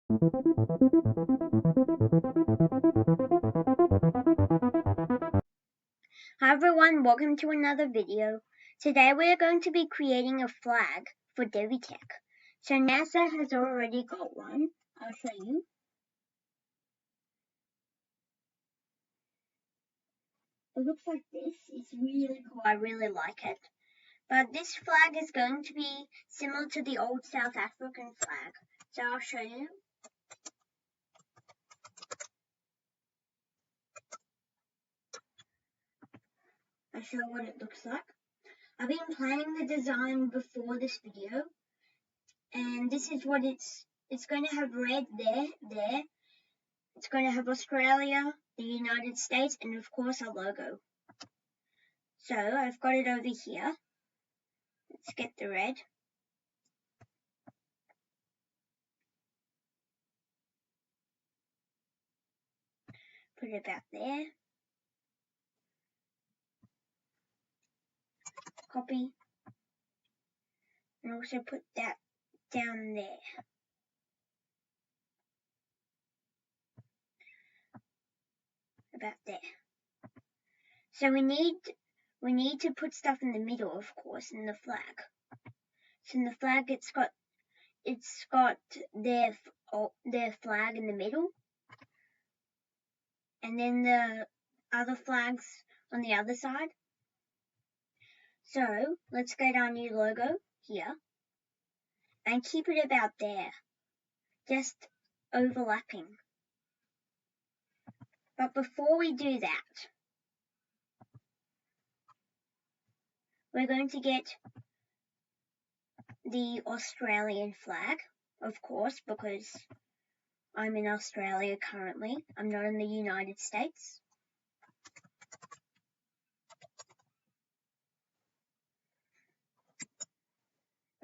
Hi everyone, welcome to another video. Today we are going to be creating a flag for Devvy Tech. So NASA has already got one. I'll show you. It looks like this. It's really cool. I really like it. But this flag is going to be similar to the old South African flag. So I'll show you. I'll show you what it looks like. I've been planning the design before this video. And this is what it's going to have red there. It's going to have Australia, the United States, and of course our logo. So I've got it over here. Let's get the red. Put it about there. Copy. And also put that down there. About there. So we need to put stuff in the middle, of course, in the flag. So in the flag it's got their flag in the middle. And then the other flags on the other side. So let's get our new logo here and keep it about there, just overlapping. But before we do that, we're going to get the Australian flag, of course, because I'm in Australia currently. I'm not in the United States.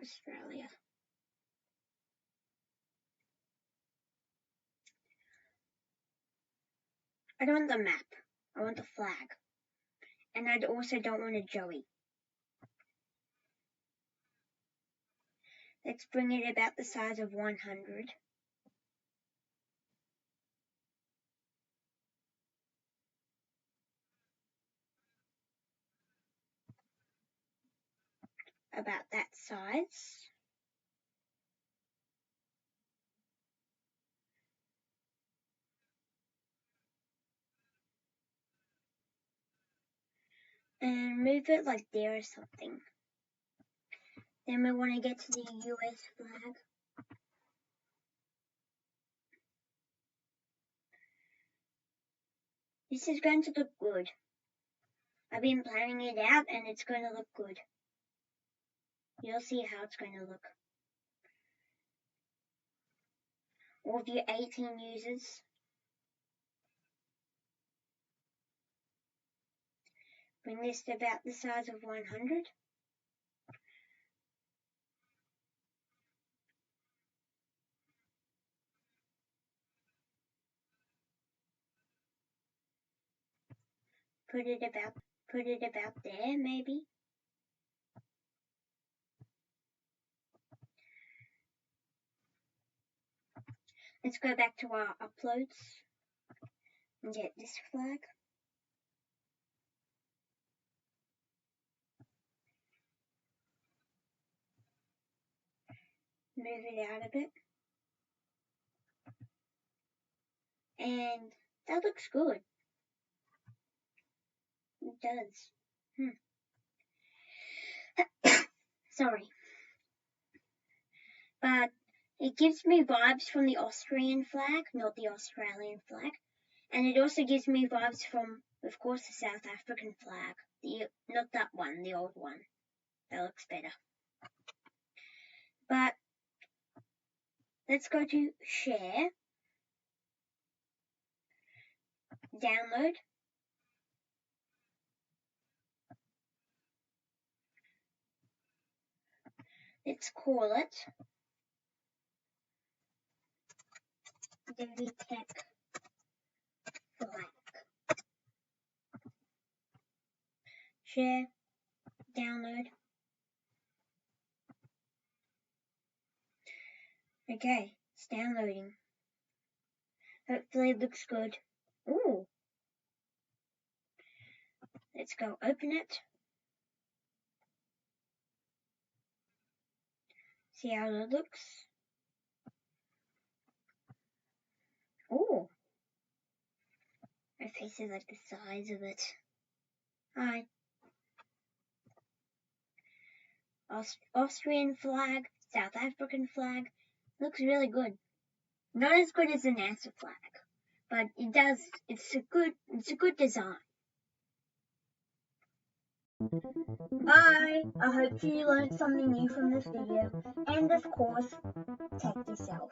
Australia. I don't want the map. I want the flag. And I also don't want a joey. Let's bring it about the size of 100. About that size. And move it like there or something. Then we want to get to the US flag. This is going to look good. I've been planning it out and it's going to look good. You'll see how it's going to look. All of you 18 users. Bring this to about the size of 100. Put it about there, maybe. Let's go back to our uploads and get this flag. Move it out a bit. And that looks good. It does. Sorry. But it gives me vibes from the Austrian flag, not the Australian flag. And it also gives me vibes from, of course, the South African flag. Not that one, the old one. That looks better. But let's go to Share, Download. Let's call it Devvy Tech flag. Share, download. Okay, it's downloading. Hopefully it looks good. Ooh. Let's go open it. See how it looks. Ooh. My face is like the size of it. Hi. Austrian flag, South African flag. Looks really good. Not as good as the NASA flag, but it's a good design. Bye! I hope you learned something new from this video, and of course, protect yourself.